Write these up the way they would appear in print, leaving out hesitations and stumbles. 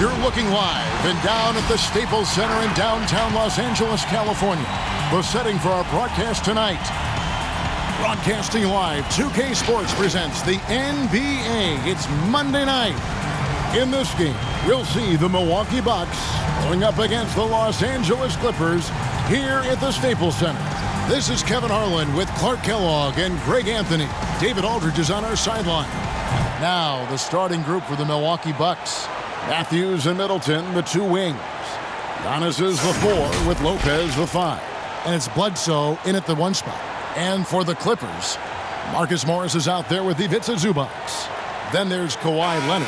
You're looking live and down at the Staples Center in downtown Los Angeles, California. The setting for our broadcast tonight. Broadcasting live, 2K Sports presents the NBA. It's Monday night. In this game, we'll see the Milwaukee Bucks going up against the Los Angeles Clippers here at the Staples Center. This is Kevin Harlan with Clark Kellogg and Greg Anthony. David Aldridge is on our sideline. Now, the starting group for the Milwaukee Bucks. Matthews and Middleton, the two wings. Giannis is the 4 with Lopez the 5. And it's Bledsoe in at the 1 spot. And for the Clippers, Marcus Morris is out there with Ivica Zubac. Then there's Kawhi Leonard.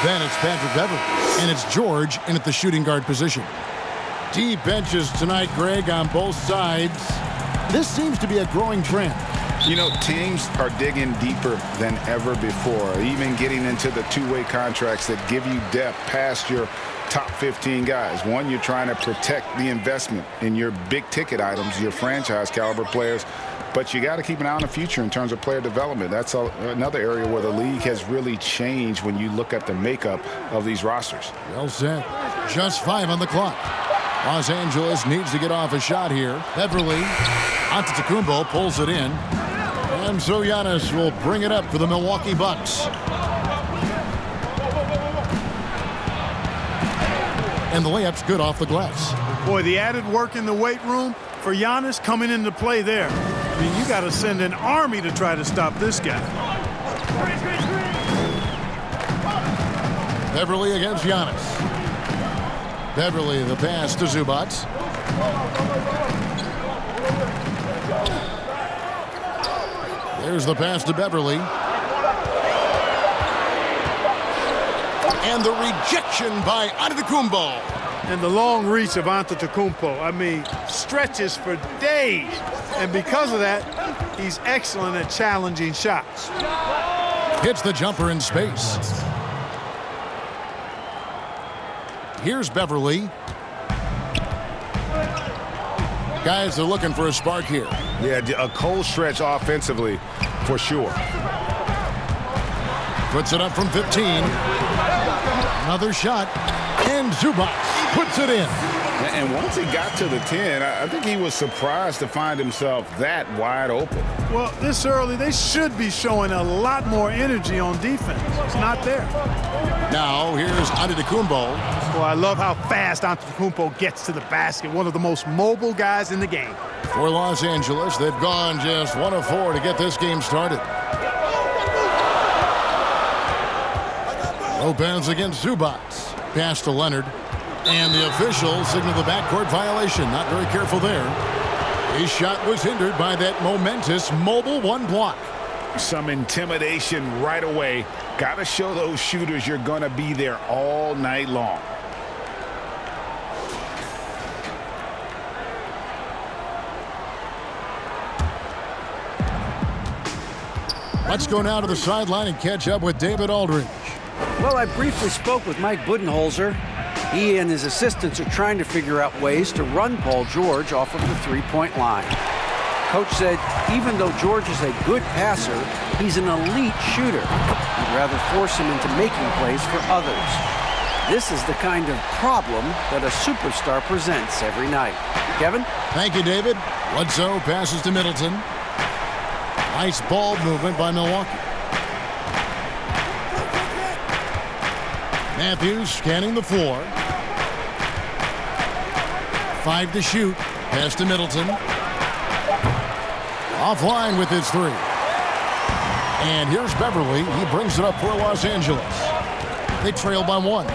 Then it's Patrick Beverley. And it's George in at the shooting guard position. Deep benches tonight, Greg, on both sides. This seems to be a growing trend. You know, teams are digging deeper than ever before, even getting into the two-way contracts that give you depth past your top 15 guys. One, you're trying to protect the investment in your big-ticket items, your franchise-caliber players, but you got to keep an eye on the future in terms of player development. That's another area where the league has really changed when you look at the makeup of these rosters. Well said. Just 5 on the clock. Los Angeles needs to get off a shot here. Beverley, Antetokounmpo pulls it in. And so Giannis will bring it up for the Milwaukee Bucks. And the layup's good off the glass. Boy, the added work in the weight room for Giannis coming into play there. I mean, you got to send an army to try to stop this guy. Beverley against Giannis. Beverley, the pass to Zubac. There's the pass to Beverley. And the rejection by Antetokounmpo. And the long reach of Antetokounmpo. I mean, stretches for days. And because of that, he's excellent at challenging shots. Hits the jumper in space. Here's Beverley. Guys are looking for a spark here. Yeah, a cold stretch offensively, for sure. Puts it up from 15. Another shot. And Zubac puts it in. And once he got to the 10, I think he was surprised to find himself that wide open. Well, this early, they should be showing a lot more energy on defense. It's not there. Now, here's Antetokounmpo. Well, I love how fast Antetokounmpo gets to the basket. One of the most mobile guys in the game. For Los Angeles, they've gone just 1 of 4 to get this game started. Lopez against Zubac. Pass to Leonard. And the official signaled the backcourt violation. Not very careful there. His shot was hindered by that momentous mobile 1 block. Some intimidation right away. Got to show those shooters you're going to be there all night long. Let's go now to the sideline and catch up with David Aldridge. Well, I briefly spoke with Mike Budenholzer. He and his assistants are trying to figure out ways to run Paul George off of the three-point line. Coach said even though George is a good passer, he's an elite shooter. He'd rather force him into making plays for others. This is the kind of problem that a superstar presents every night. Kevin? Thank you, David. Bledsoe passes to Middleton. Nice ball movement by Milwaukee. Matthews scanning the floor. 5 to shoot. Pass to Middleton. Offline with his 3. And here's Beverley. He brings it up for Los Angeles. They trail by 1.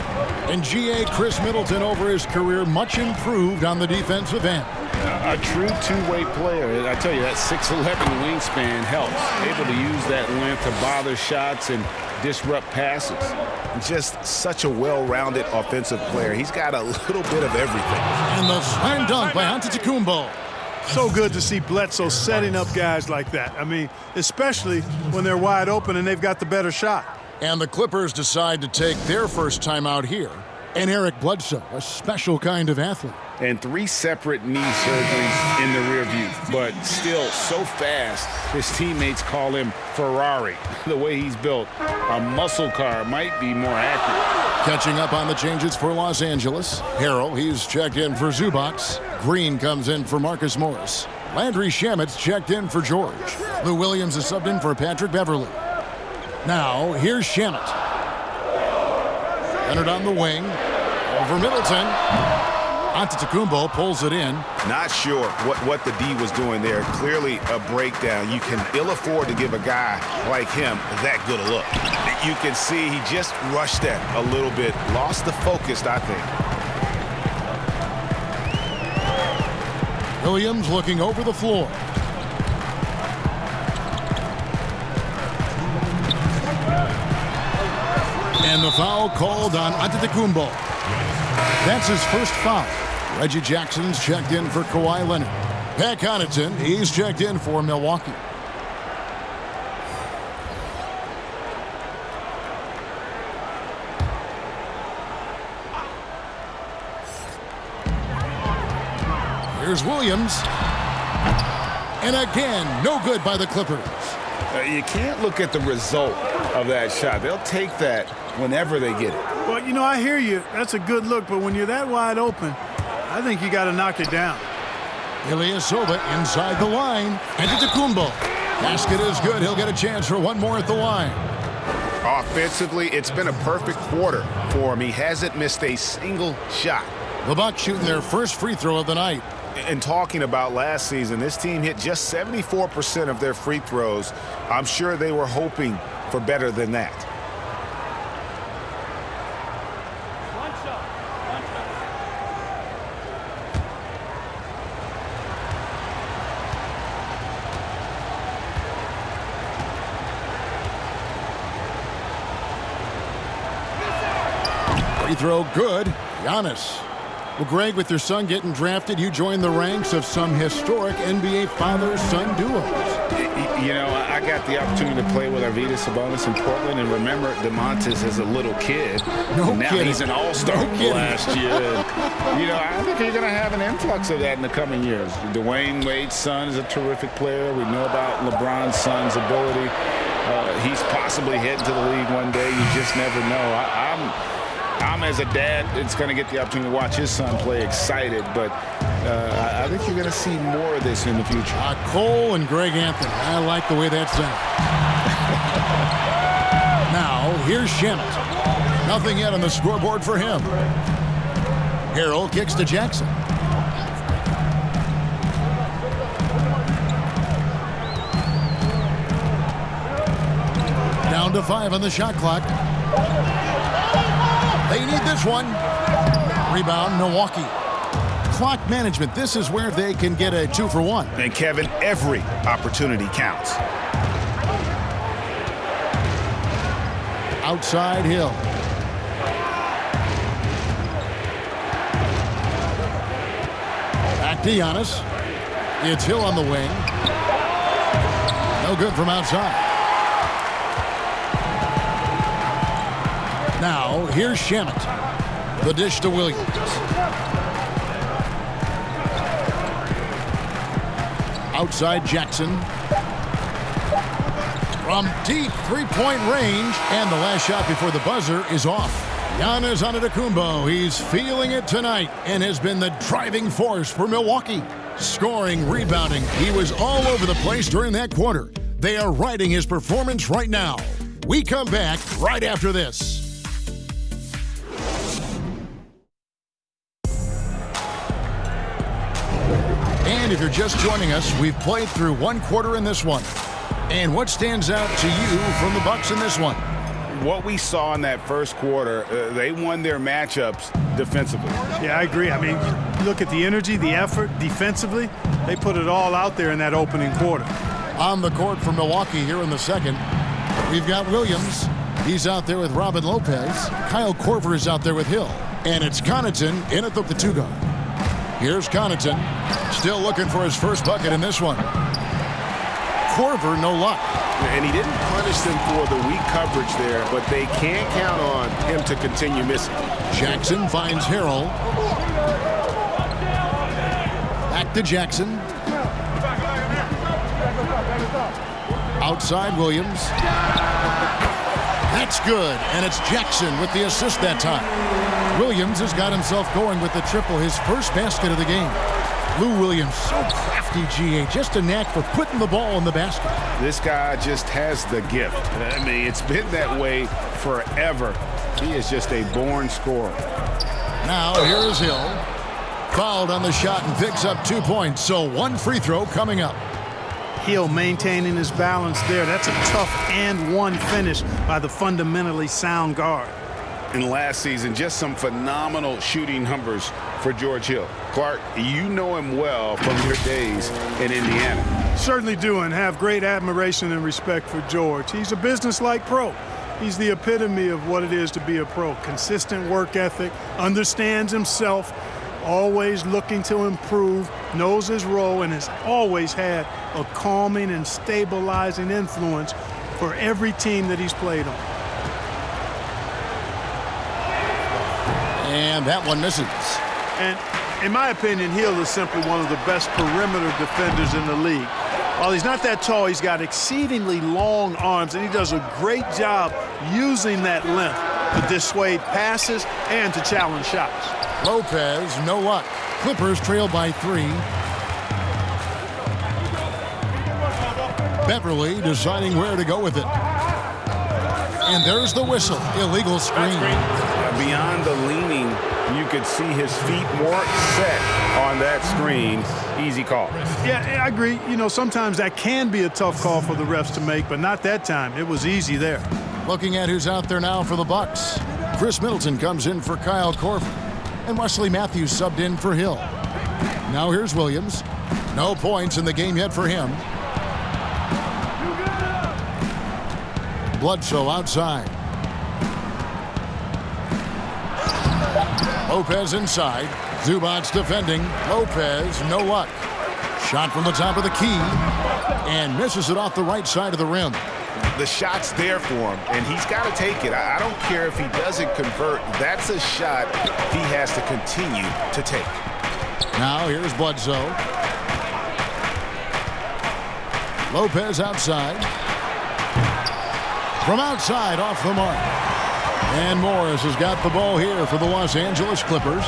And G.A. Chris Middleton over his career much improved on the defensive end. A true two-way player. I tell you, that 6'11" wingspan helps. Able to use that length to bother shots and disrupt passes. Just such a well-rounded offensive player. He's got a little bit of everything. And the slam dunk by Antetokounmpo. So good to see Bledsoe setting up guys like that. I mean, especially when they're wide open and they've got the better shot. And the Clippers decide to take their first time out here And Eric Bledsoe, a special kind of athlete. And 3 separate knee surgeries in the rear view, but still so fast, his teammates call him Ferrari. The way he's built, a muscle car might be more accurate. Catching up on the changes for Los Angeles. Harrell, he's checked in for Zubats. Green comes in for Marcus Morris. Landry Shamit's checked in for George. Lou Williams is subbed in for Patrick Beverly. Now, here's Shamet. Leonard on the wing. Over Middleton. Antetokounmpo pulls it in. Not sure what the D was doing there. Clearly a breakdown. You can ill afford to give a guy like him that good a look. You can see he just rushed that a little bit. Lost the focus, I think. Williams looking over the floor. And the foul called on Antetokounmpo. That's his first foul. Reggie Jackson's checked in for Kawhi Leonard. Pat Connaughton, he's checked in for Milwaukee. Here's Williams. And again, no good by the Clippers. You can't look at the result of that shot. They'll take that whenever they get it. Well, you know, I hear you. That's a good look, but when you're that wide open, I think you got to knock it down. Ilyasova inside the line. Antetokounmpo. Basket is good. He'll get a chance for one more at the line. Offensively, it's been a perfect quarter for him. He hasn't missed a single shot. The Bucks shooting their first free throw of the night. And talking about last season, this team hit just 74% of their free throws. I'm sure they were hoping for better than that. Free throw good. Giannis. Well, Greg, with your son getting drafted, you joined the ranks of some historic NBA father-son duos. You know, I got the opportunity to play with Arvydas Sabonis in Portland, and remember DeMontis as a little kid. No now kidding. He's an all-star last year. And, you know, I think you're going to have an influx of that in the coming years. Dwayne Wade's son is a terrific player. We know about LeBron's son's ability. He's possibly heading to the league one day. You just never know. I'm as a dad, it's going to get the opportunity to watch his son play excited, but I think you're going to see more of this in the future. Cole and Greg Anthony. I like the way that sounds. Now, here's Shamet. Nothing yet on the scoreboard for him. Harrell kicks to Jackson. Down to 5 on the shot clock. They need this one. Rebound, Milwaukee. Clock management. This is where they can get a 2-for-1. And Kevin, every opportunity counts. Outside Hill. Back to Giannis. It's Hill on the wing. No good from outside. Now, here's Shamet. The dish to Williams. Outside Jackson. From deep three-point range. And the last shot before the buzzer is off. Giannis Antetokounmpo. He's feeling it tonight and has been the driving force for Milwaukee. Scoring, rebounding. He was all over the place during that quarter. They are riding his performance right now. We come back right after this. And if you're just joining us, we've played through one quarter in this one. And what stands out to you from the Bucks in this one? What we saw in that first quarter, they won their matchups defensively. Yeah, I agree. I mean, look at the energy, the effort defensively. They put it all out there in that opening quarter. On the court for Milwaukee here in the second, we've got Williams. He's out there with Robin Lopez. Kyle Korver is out there with Hill. And it's Connaughton in at the 2-guard. Here's Connaughton, still looking for his first bucket in this one. Korver, no luck. And he didn't punish them for the weak coverage there, but they can't count on him to continue missing. Jackson finds Harrell. Back to Jackson. Outside Williams. That's good, and it's Jackson with the assist that time. Williams has got himself going with the triple, his first basket of the game. Lou Williams, so crafty, GA, just a knack for putting the ball in the basket. This guy just has the gift. I mean, it's been that way forever. He is just a born scorer. Now, here is Hill. Fouled on the shot and picks up 2 points, so one free throw coming up. Hill maintaining his balance there. That's a tough and one finish by the fundamentally sound guard. And last season, just some phenomenal shooting numbers for George Hill. Clark, you know him well from your days in Indiana. Certainly do, and have great admiration and respect for George. He's a business-like pro. He's the epitome of what it is to be a pro. Consistent work ethic, understands himself, always looking to improve, knows his role, and has always had a calming and stabilizing influence for every team that he's played on. And that one misses. And in my opinion, Hill is simply one of the best perimeter defenders in the league. While he's not that tall, he's got exceedingly long arms, and he does a great job using that length to dissuade passes and to challenge shots. Lopez, no luck. Clippers trail by 3. Beverly deciding where to go with it. And there's the whistle. Illegal screen. Beyond the leaning, you could see his feet weren't set on that screen. Easy call. Yeah, I agree. You know, sometimes that can be a tough call for the refs to make, but not that time. It was easy there. Looking at who's out there now for the Bucks. Chris Middleton comes in for Kyle Korver. And Wesley Matthews subbed in for Hill. Now here's Williams. No points in the game yet for him. Bledsoe outside. Lopez inside. Zubac's defending. Lopez, no luck. Shot from the top of the key. And misses it off the right side of the rim. The shot's there for him, and he's got to take it. I don't care if he doesn't convert. That's a shot he has to continue to take. Now here's Bledsoe. Lopez outside. From outside, off the mark. And Morris has got the ball here for the Los Angeles Clippers.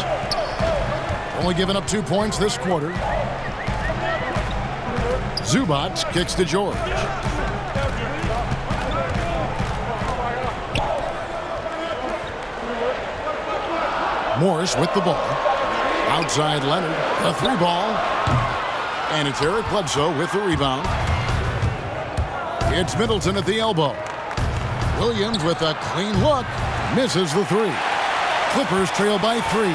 Only giving up 2 points this quarter. Zubac kicks to George. Morris with the ball. Outside Leonard. A 3 ball. And it's Eric Bledsoe with the rebound. It's Middleton at the elbow. Williams with a clean look. Misses the 3. Clippers trail by 3.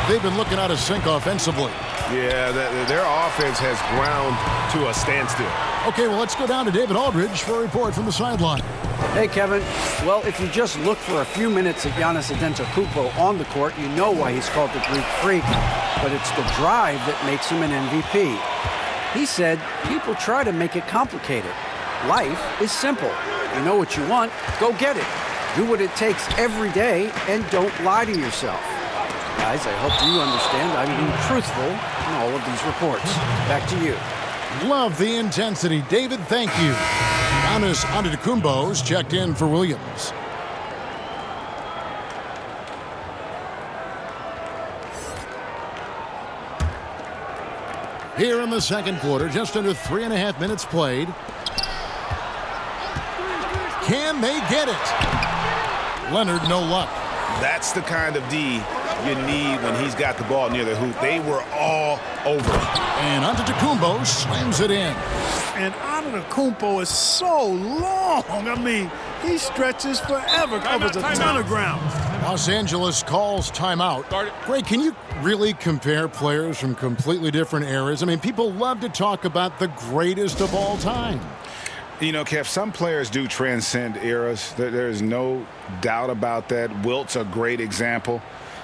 They've been looking out of sync offensively. Yeah, their offense has ground to a standstill. Okay, well, let's go down to David Aldridge for a report from the sideline. Hey, Kevin. Well, if you just look for a few minutes at Giannis Antetokounmpo on the court, you know why he's called the Greek Freak. But it's the drive that makes him an MVP. He said, people try to make it complicated. Life is simple. You know what you want, go get it. Do what it takes every day and don't lie to yourself. Guys, I hope you understand I'm being truthful in all of these reports. Back to you. Love the intensity. David, thank you. Giannis Antetokounmpo's checked in for Williams. Here in the second quarter, just under 3.5 minutes played. Can they get it? Leonard, no luck. That's the kind of D you need when he's got the ball near the hoop. They were all over it. And Antetokounmpo slams it in. And Antetokounmpo is so long. I mean, he stretches forever, covers a ton of ground. Los Angeles calls timeout. Greg, can you really compare players from completely different eras? I mean, people love to talk about the greatest of all time. You know, Kev, some players do transcend eras. There is no doubt about that. Wilt's a great example,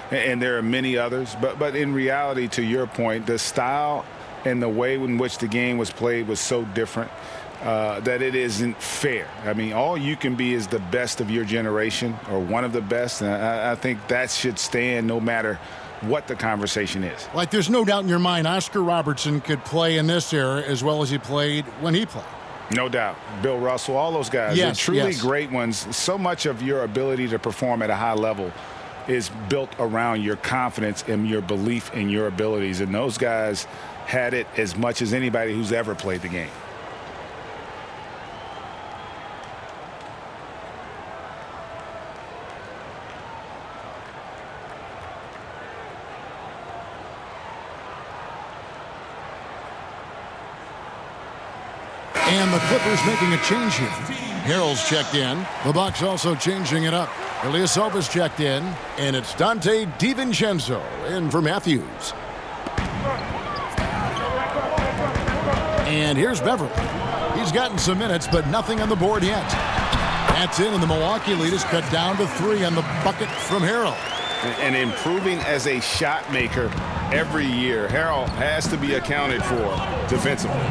and there are many others. But in reality, to your point, the style and the way in which the game was played was so different. that it isn't fair. I mean, all you can be is the best of your generation or one of the best. And I think that should stand no matter what the conversation is. Like, there's no doubt in your mind Oscar Robertson could play in this era as well as he played when he played. No doubt. Bill Russell, all those guys. Yes, They're truly yes. great ones. So much of your ability to perform at a high level is built around your confidence and your belief in your abilities. And those guys had it as much as anybody who's ever played the game. And the Clippers making a change here. Harrell's checked in. The Bucks also changing it up. Ilyasova's checked in. And it's Dante DiVincenzo in for Matthews. And here's Beverly. He's gotten some minutes, but nothing on the board yet. That's in, and the Milwaukee lead is cut down to 3 on the bucket from Harrell. And improving as a shot maker every year. Harrell has to be accounted for defensively.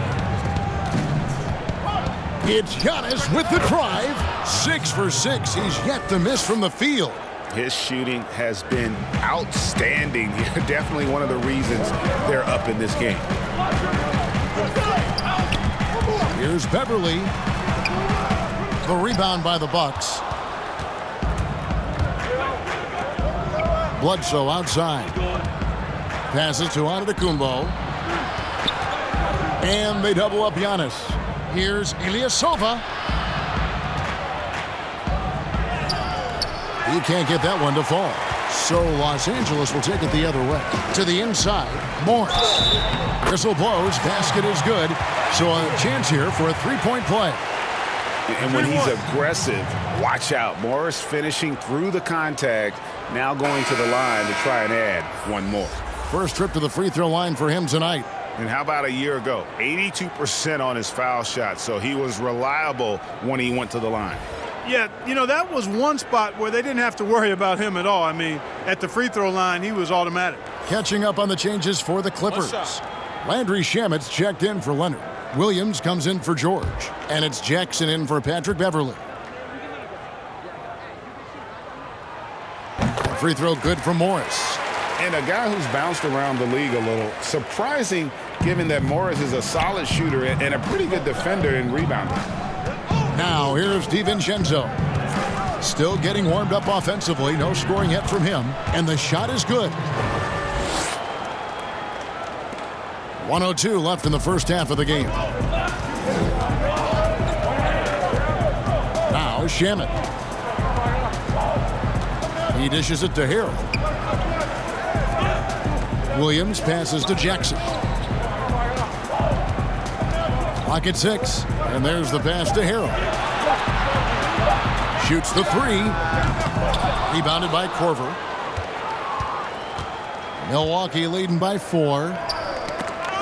It's Giannis with the drive. 6 for 6. He's yet to miss from the field. His shooting has been outstanding. Definitely one of the reasons they're up in this game. Here's Beverly. The rebound by the Bucks. Bledsoe outside. Passes to Antetokounmpo. And they double up Giannis. Here's Ilyasova. He can't get that one to fall. So Los Angeles will take it the other way. To the inside, Morris. Whistle blows, basket is good. So a chance here for a three-point play. And when he's aggressive, watch out. Morris finishing through the contact, now going to the line to try and add one more. First trip to the free throw line for him tonight. And how about a year ago? 82% on his foul shot, so he was reliable when he went to the line. Yeah, you know, that was one spot where they didn't have to worry about him at all. I mean, at the free throw line, he was automatic. Catching up on the changes for the Clippers. Landry Shamet's checked in for Leonard. Williams comes in for George. And it's Jackson in for Patrick Beverly. Free throw good from Morris. And a guy who's bounced around the league a little. Surprising, given that Morris is a solid shooter and a pretty good defender and rebounder. Now here's DiVincenzo. Still getting warmed up offensively. No scoring yet from him. And the shot is good. 1:02 left in the first half of the game. Now Shamet. He dishes it to Harrell. Williams passes to Jackson. Clock at 6. And there's the pass to Harrell. Shoots the 3. Rebounded by Korver. Milwaukee leading by 4.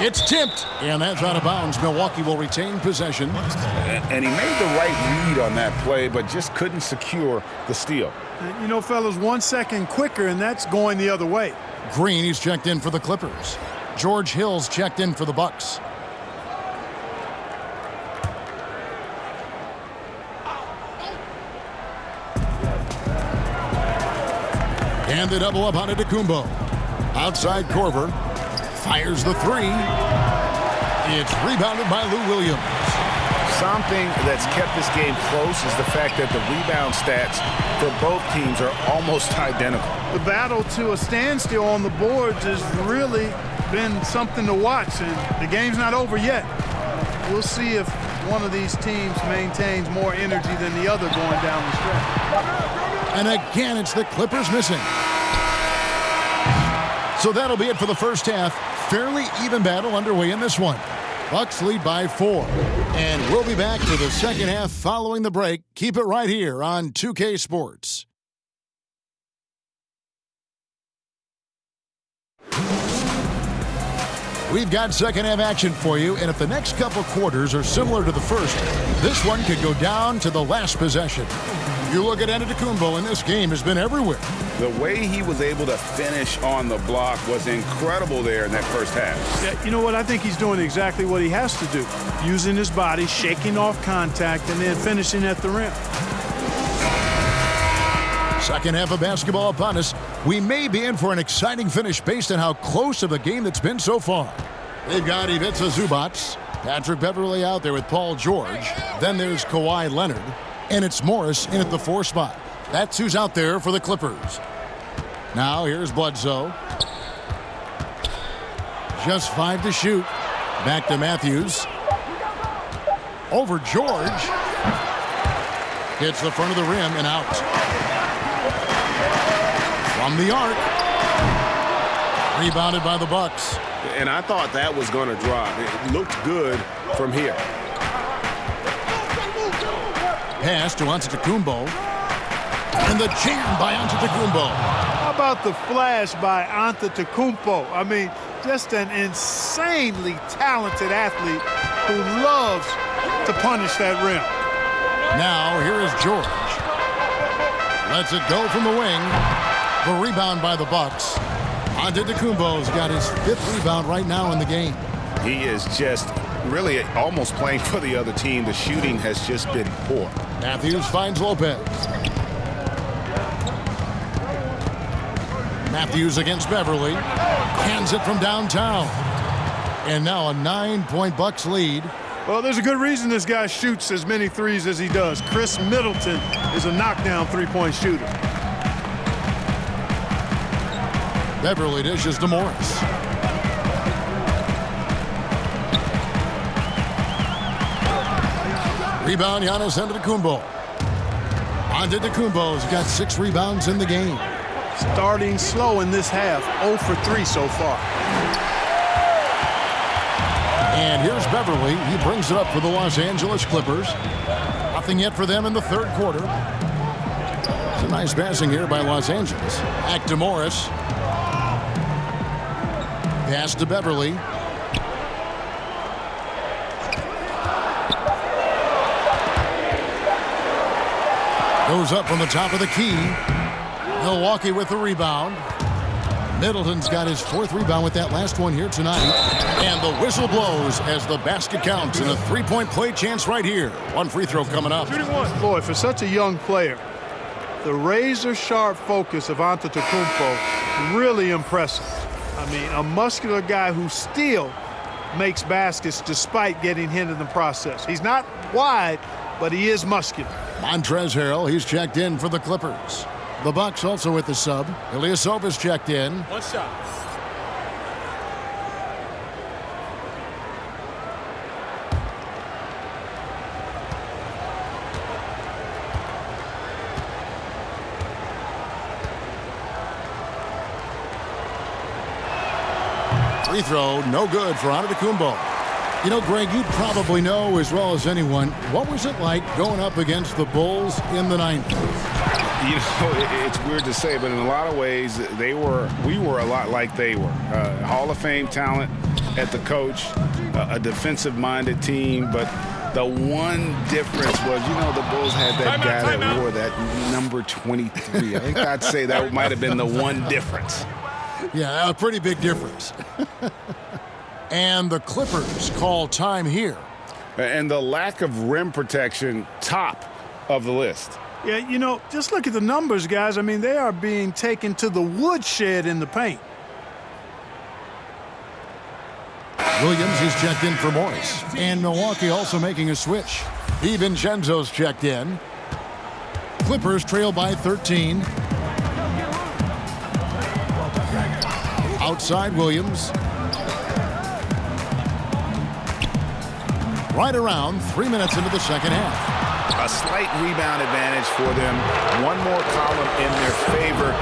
It's tipped. And that's out of bounds. Milwaukee will retain possession. And he made the right read on that play, but just couldn't secure the steal. You know, fellas, 1 second quicker, and that's going the other way. Green, he's checked in for the Clippers. George Hill's checked in for the Bucks. And they double up on Antetokounmpo. Outside Korver. Fires the 3. It's rebounded by Lou Williams. Something that's kept this game close is the fact that the rebound stats for both teams are almost identical. The battle to a standstill on the boards has really been something to watch, and the game's not over yet. We'll see if one of these teams maintains more energy than the other going down the stretch. And again, it's the Clippers missing. So that'll be it for the first half. Fairly even battle underway in this one. Bucks lead by 4. And we'll be back for the second half following the break. Keep it right here on 2K Sports. We've got second half action for you, and if the next couple quarters are similar to the first, this one could go down to the last possession. You look at Antetokounmpo, and this game has been everywhere. The way he was able to finish on the block was incredible there in that first half. Yeah, you know what? I think he's doing exactly what he has to do. Using his body, shaking off contact, and then finishing at the rim. Second half of basketball upon us. We may be in for an exciting finish based on how close of a game that's been so far. They've got Ivica Zubac, Patrick Beverley out there with Paul George. Then there's Kawhi Leonard. And it's Morris in at the 4 spot. That's who's out there for the Clippers. Now here's Bledsoe. Just 5 to shoot. Back to Matthews. Over George. Hits the front of the rim and out. From the arc. Rebounded by the Bucks. And I thought that was going to drop. It looked good from here. Pass to Antetokounmpo. And the jam by Antetokounmpo. How about the flash by Antetokounmpo? I mean, just an insanely talented athlete who loves to punish that rim. Now, here is George. Lets it go from the wing. The rebound by the Bucks. Antetokounmpo's got his 5th rebound right now in the game. He is just really almost playing for the other team. The shooting has just been poor. Matthews finds Lopez. Matthews against Beverly. Hands it from downtown. And now a 9-point Bucks lead. Well, there's a good reason this guy shoots as many threes as he does. Chris Middleton is a knockdown three-point shooter. Beverly dishes to Morris. Rebound, Giannis Antetokounmpo. Antetokounmpo's got 6 rebounds in the game. Starting slow in this half, 0 for 3 so far. And here's Beverly. He brings it up for the Los Angeles Clippers. Nothing yet for them in the 3rd quarter. It's a nice passing here by Los Angeles. Back to Morris. Pass to Beverly. Goes up from the top of the key. Milwaukee with the rebound. Middleton's got his 4th rebound with that last one here tonight. And the whistle blows as the basket counts and a 3-point play chance right here. One free throw coming up. Boy, for such a young player, the razor-sharp focus of Antetokounmpo, really impressive. I mean, a muscular guy who still makes baskets despite getting hit in the process. He's not wide, but he is muscular. Montrezl Harrell, he's checked in for the Clippers. The Bucks also with the sub. Ilyasova's checked in. One shot. Free throw, no good for Antetokounmpo. You know, Greg, you probably know as well as anyone, what was it like going up against the Bulls in the 90s? You know, it's weird to say, but in a lot of ways, we were a lot like they were. Hall of Fame talent at the coach, a defensive-minded team, but the one difference was, you know, the Bulls had that guy that wore that number 23. I think I'd say that might have been the one difference. Yeah, a pretty big difference. And the Clippers call time here. And the lack of rim protection, top of the list. Yeah, you know, just look at the numbers, guys. I mean, they are being taken to the woodshed in the paint. Williams is checked in for Morris. And Milwaukee also making a switch. DiVincenzo's checked in. Clippers trail by 13. Outside Williams. Right around 3 minutes into the second half. A slight rebound advantage for them. One more column in their favor,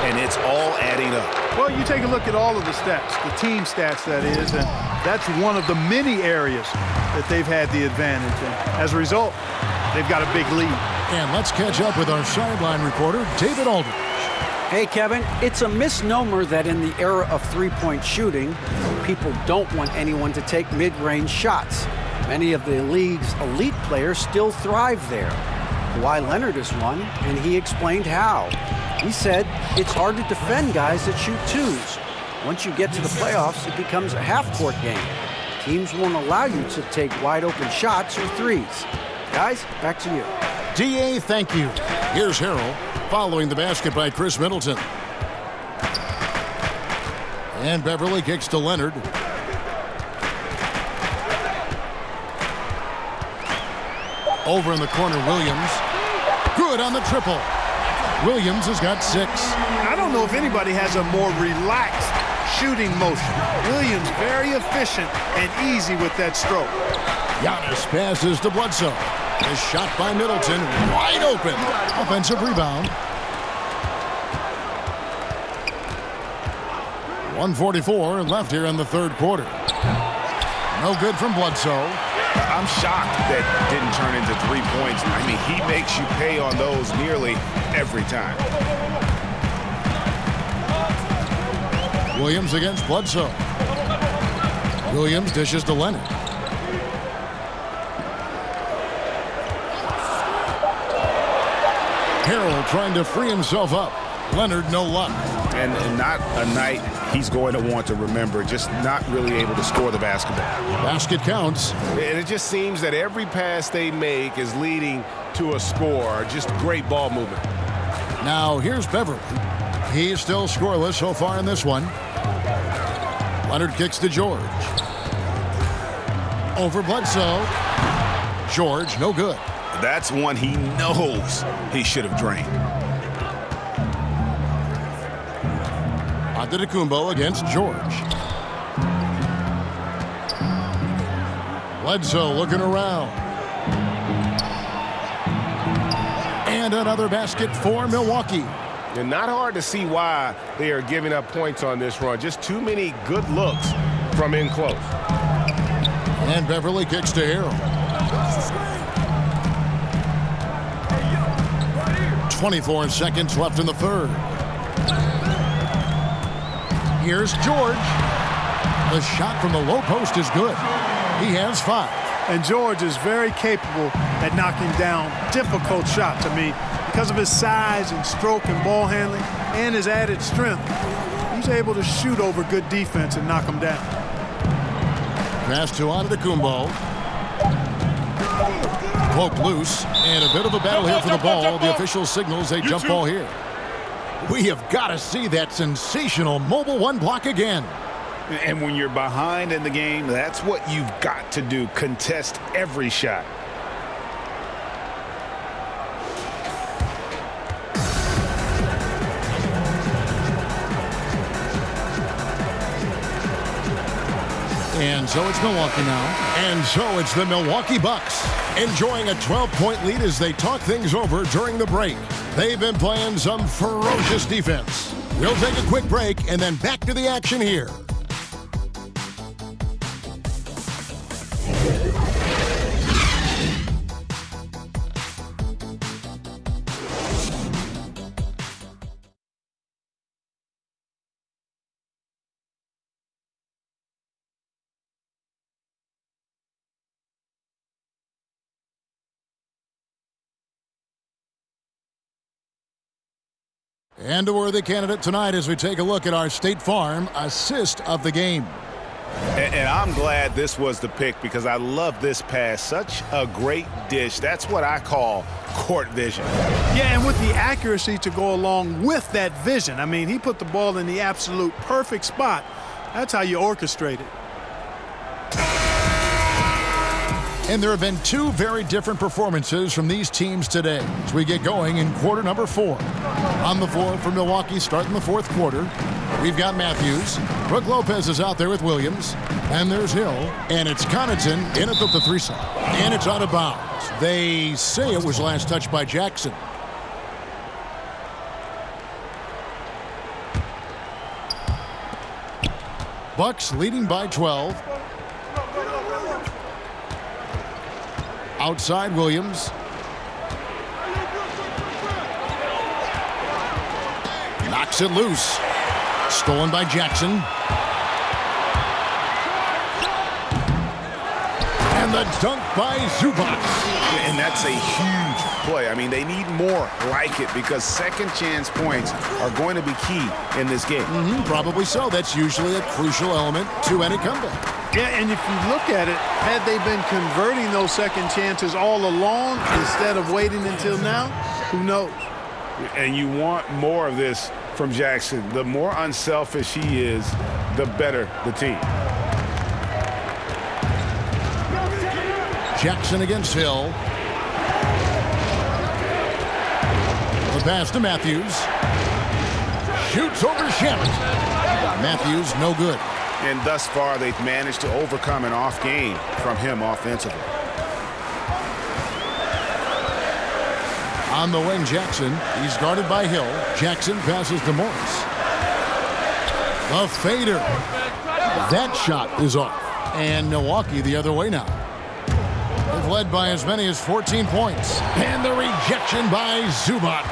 and it's all adding up. Well, you take a look at all of the stats, the team stats, that is, and that's one of the many areas that they've had the advantage. And as a result, they've got a big lead. And let's catch up with our sideline reporter, David Aldridge. Hey, Kevin, it's a misnomer that in the era of three-point shooting, people don't want anyone to take mid-range shots. Many of the league's elite players still thrive there. Kawhi Leonard has won, and he explained how. He said it's hard to defend guys that shoot twos. Once you get to the playoffs, it becomes a half-court game. Teams won't allow you to take wide-open shots or threes. Guys, back to you. DA, thank you. Here's Harrell following the basket by Chris Middleton. And Beverly kicks to Leonard. Over in the corner, Williams. Good on the triple. Williams has got 6. I don't know if anybody has a more relaxed shooting motion. Williams very efficient and easy with that stroke. Giannis passes to Bledsoe. A shot by Middleton, wide open. Offensive rebound. 1:44 left here in the third quarter. No good from Bledsoe. I'm shocked that didn't turn into 3 points. I mean, he makes you pay on those nearly every time. Williams against Bledsoe. Williams dishes to Leonard. Harrell trying to free himself up. Leonard, no luck. And not a night he's going to want to remember, just not really able to score the basketball. Basket counts. And it just seems that every pass they make is leading to a score. Just great ball movement. Now here's Beverly. He's still scoreless so far in this one. Leonard kicks to George. Over Bledsoe. George, no good. That's one he knows he should have drained. Antetokounmpo against George. Bledsoe looking around. And another basket for Milwaukee. And not hard to see why they are giving up points on this run. Just too many good looks from in close. And Beverly kicks to Harrell. 24 seconds left in the third. Here's George. The shot from the low post is good. He has 5. And George is very capable at knocking down difficult shots. I mean, because of his size and stroke and ball handling and his added strength, he's able to shoot over good defense and knock them down. Pass to Antetokounmpo. Poke loose, and a bit of a battle here for the ball. The official signals a jump ball here. We have got to see that sensational mobile one block again. And when you're behind in the game, that's what you've got to do. Contest every shot. And so it's Milwaukee now. And so it's the Milwaukee Bucks, enjoying a 12-point lead as they talk things over during the break. They've been playing some ferocious defense. We'll take a quick break and then back to the action here. And a worthy candidate tonight as we take a look at our State Farm assist of the game. And I'm glad this was the pick because I love this pass. Such a great dish. That's what I call court vision. Yeah, and with the accuracy to go along with that vision. I mean, he put the ball in the absolute perfect spot. That's how you orchestrate it. And there have been 2 very different performances from these teams today as we get going in quarter number 4. On the floor for Milwaukee starting the fourth quarter, we've got Matthews. Brook Lopez is out there with Williams. And there's Hill. And it's Connaughton in at the 3 side. And it's out of bounds. They say it was last touched by Jackson. Bucks leading by 12. Outside Williams. Knocks it loose. Stolen by Jackson. And And the dunk by Zubac. And that's a huge play. I mean, they need more like it because second chance points are going to be key in this game. Probably so. That's usually a crucial element to any comeback. Yeah, and if you look at it, had they been converting those second chances all along instead of waiting until now, who knows? And you want more of this from Jackson. The more unselfish he is, the better the team. Jackson against Hill. The pass to Matthews. Shoots over Shamet. Matthews, no good. And thus far, they've managed to overcome an off game from him offensively. On the wing, Jackson. He's guarded by Hill. Jackson passes to Morris. The fader. That shot is off. And Milwaukee the other way now. They've led by as many as 14 points. And the rejection by Zubac.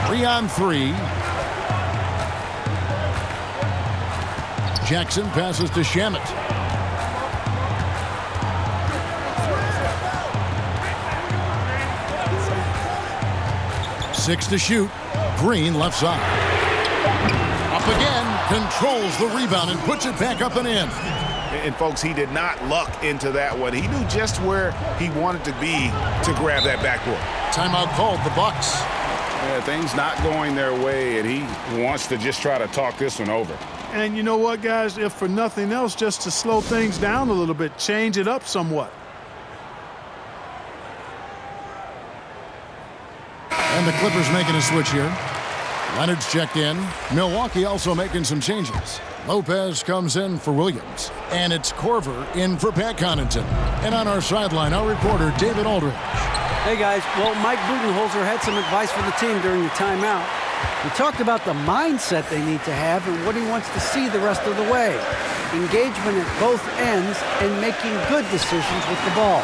3-on-3. Jackson passes to Shamet. Six to shoot. Green left side. Up again. Controls the rebound and puts it back up and in. And, folks, he did not luck into that one. He knew just where he wanted to be to grab that backboard. Timeout called, the Bucks. Yeah, things not going their way, and he wants to just try to talk this one over. And you know what, guys? If for nothing else, just to slow things down a little bit, change it up somewhat. And the Clippers making a switch here. Leonard's checked in. Milwaukee also making some changes. Lopez comes in for Williams. And it's Korver in for Pat Connaughton. And on our sideline, our reporter, David Aldridge. Hey, guys. Well, Mike Budenholzer had some advice for the team during the timeout. He talked about the mindset they need to have and what he wants to see the rest of the way. Engagement at both ends and making good decisions with the ball.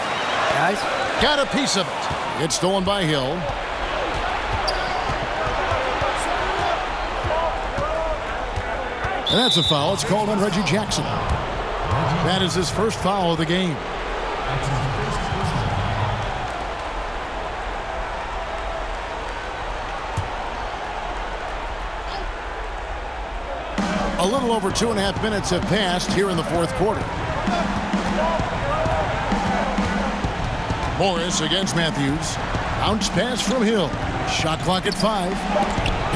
Guys? Got a piece of it. It's stolen by Hill. And that's a foul. It's called on Reggie Jackson. That is his first foul of the game. A little over 2.5 minutes have passed here in the fourth quarter. Morris against Matthews. Bounce pass from Hill. Shot clock at 5.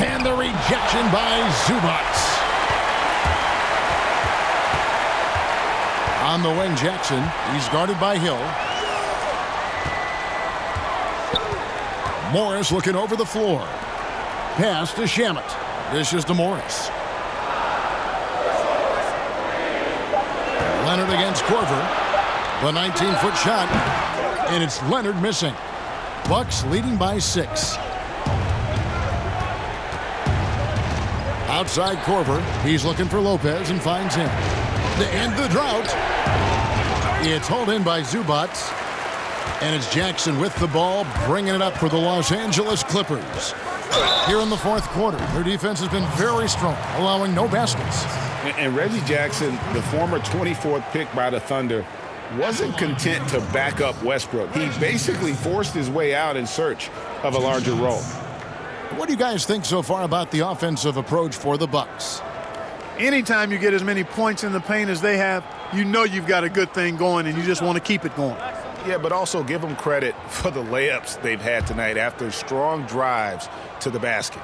And the rejection by Zubac. On the wing, Jackson. He's guarded by Hill. Morris looking over the floor. Pass to Shamet. This is to Morris. Leonard against Korver. The 19-foot shot. And it's Leonard missing. Bucks leading by 6. Outside Korver. He's looking for Lopez and finds him. To end the drought. It's hauled in by Zubac. And it's Jackson with the ball, bringing it up for the Los Angeles Clippers. Here in the fourth quarter, their defense has been very strong, allowing no baskets. And Reggie Jackson, the former 24th pick by the Thunder, wasn't content to back up Westbrook. He basically forced his way out in search of a larger role. What do you guys think so far about the offensive approach for the Bucks? Anytime you get as many points in the paint as they have, you know you've got a good thing going and you just want to keep it going. Yeah, but also give them credit for the layups they've had tonight after strong drives to the basket.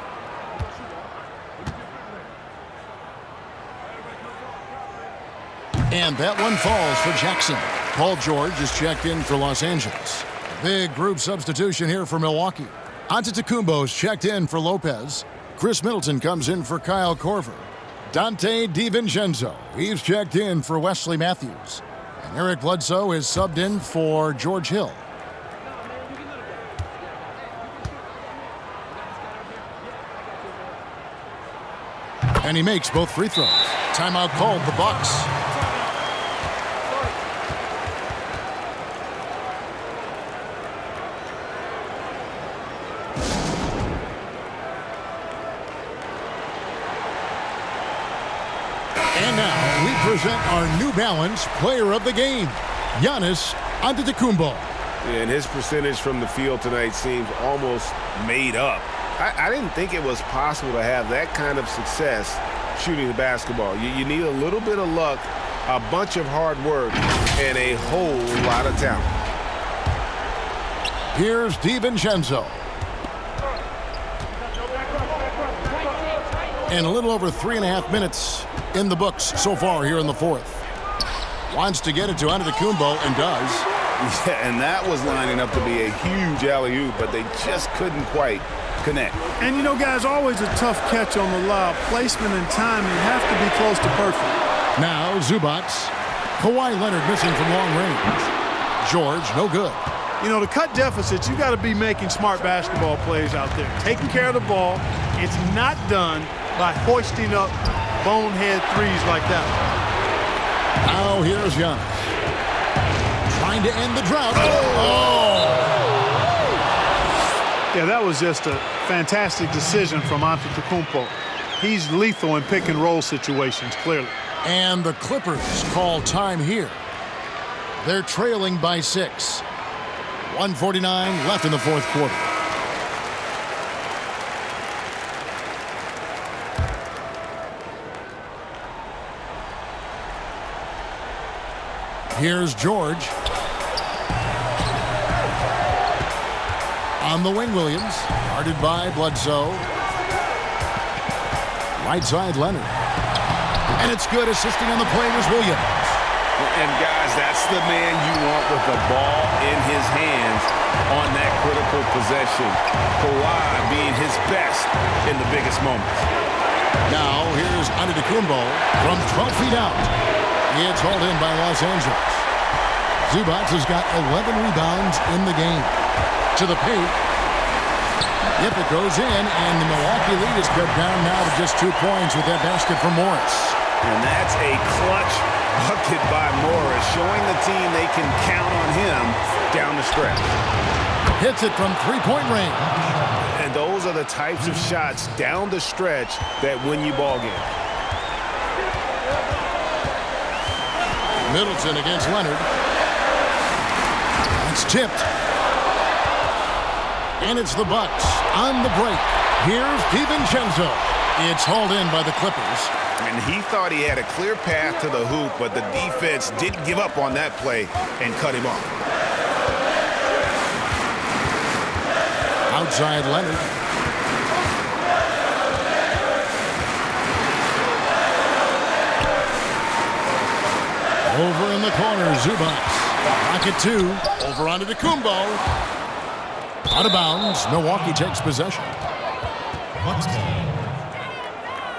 And that one falls for Jackson. Paul George is checked in for Los Angeles. Big group substitution here for Milwaukee. Antetokounmpo's checked in for Lopez. Chris Middleton comes in for Kyle Korver. Dante DiVincenzo, he's checked in for Wesley Matthews. And Eric Bledsoe is subbed in for George Hill. And he makes both free throws. Timeout called, the Bucks. And now we present our New Balance Player of the Game. Giannis Antetokounmpo. And his percentage from the field tonight seems almost made up. I didn't think it was possible to have that kind of success shooting the basketball. You need a little bit of luck, a bunch of hard work, and a whole lot of talent. Here's DiVincenzo. And a little over 3.5 minutes in the books so far here in the fourth. Wants to get it to Antetokounmpo and does. Yeah, and that was lining up to be a huge alley-oop, but they just couldn't quite connect. And, you know, guys, always a tough catch on the lob. Placement and timing have to be close to perfect. Now Zubac. Kawhi Leonard missing from long range. George, no good. You know, to cut deficits, you got to be making smart basketball plays out there. Taking care of the ball. It's not done by hoisting up bonehead threes like that. Now here's Giannis. Trying to end the drought. Oh! Yeah, that was just a fantastic decision from Antetokounmpo. He's lethal in pick and roll situations, clearly. And the Clippers call time here. They're trailing by 6. 1:49 left in the fourth quarter. Here's George. On the wing, Williams. Guarded by Bledsoe. Right side, Leonard. And it's good. Assisting on the play was Williams. And, guys, that's the man you want with the ball in his hands on that critical possession. Kawhi being his best in the biggest moments. Now, here's Antetokounmpo from 12 feet out. It's hauled in by Los Angeles. Zubac has got 11 rebounds in the game. To the paint. Yep, it goes in, and the Milwaukee lead is cut down now to just 2 points with that basket from Morris. And that's a clutch bucket by Morris, showing the team they can count on him down the stretch. Hits it from three-point range. And those are the types of shots down the stretch that win you ball games. Middleton against Leonard. It's tipped. And it's the Bucks on the break. Here's DiVincenzo. It's hauled in by the Clippers. And he thought he had a clear path to the hoop, but the defense didn't give up on that play and cut him off. Outside Leonard. Over in the corner, Zubac. Pocket 2. Over onto Antetokounmpo. Out of bounds. Milwaukee takes possession.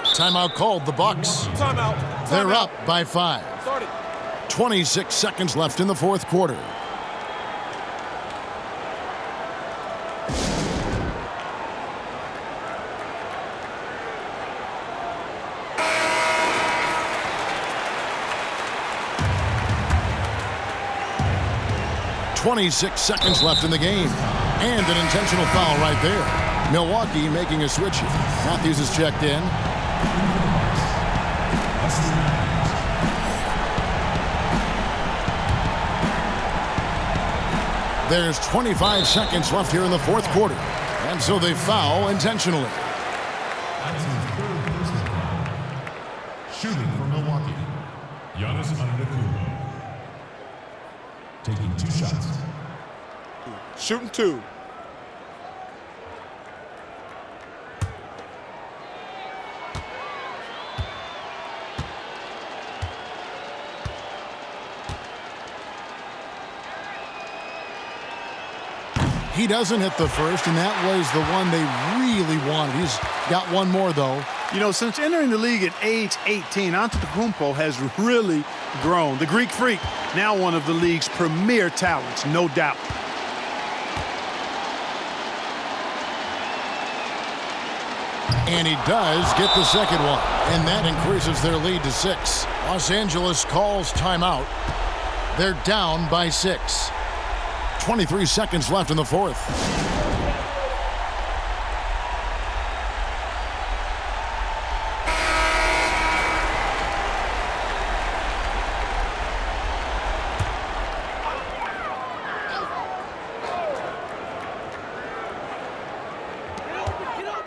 Timeout called the Bucks. Timeout. They're up by 5. 26 seconds left in the fourth quarter. .26 seconds left in the game. And an intentional foul right there. Milwaukee making a switch here. Matthews is checked in. There's 25 seconds left here in the fourth quarter. And so they foul intentionally. Shooting for Milwaukee, Giannis Antetokounmpo. Taking 2 shots. Shooting 2. He doesn't hit the first, and that was the one they really wanted. He's got one more, though. You know, since entering the league at age 18, Antetokounmpo has really grown. The Greek Freak, now one of the league's premier talents, no doubt. And he does get the second one, and that increases their lead to 6. Los Angeles calls timeout. They're down by 6. 23 seconds left in the fourth.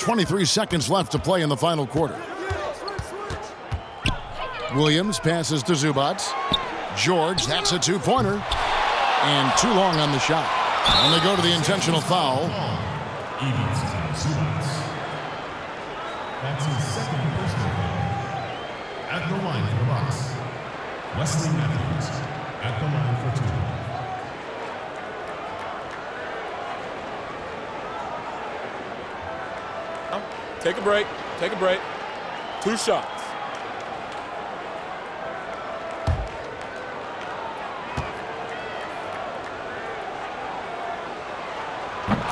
23 seconds left to play in the final quarter. Williams passes to Zubac. George, that's a two-pointer. And too long on the shot. And they go to the intentional foul. Evens to Zubac. That's his second personal foul. At the line for the Bucks, Wesley Matthews at the line for 2. Take a break. Take a break. 2 shots.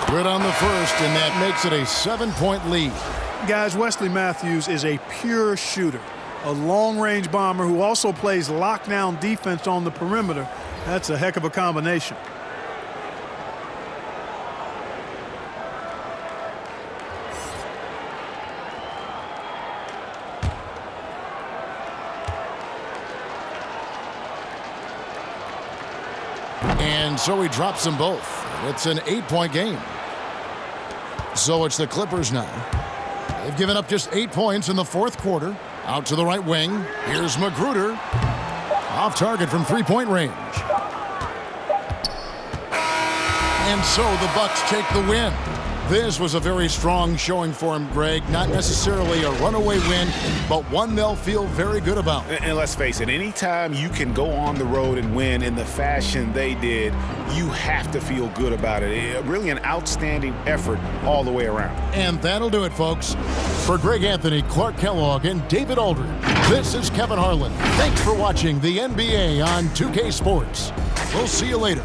Good on the first, and that makes it a 7-point lead. Guys, Wesley Matthews is a pure shooter, a long-range bomber who also plays lockdown defense on the perimeter. That's a heck of a combination. And so he drops them both. It's an 8-point game. So it's the Clippers now. They've given up just 8 points in the fourth quarter. Out to the right wing. Here's Magruder. Off target from three-point range. And so the Bucks take the win. This was a very strong showing for him, Greg. Not necessarily a runaway win, but one they'll feel very good about. And let's face it, anytime you can go on the road and win in the fashion they did, you have to feel good about it. Really an outstanding effort all the way around. And that'll do it, folks. For Greg Anthony, Clark Kellogg, and David Aldridge, this is Kevin Harlan. Thanks for watching the NBA on 2K Sports. We'll see you later.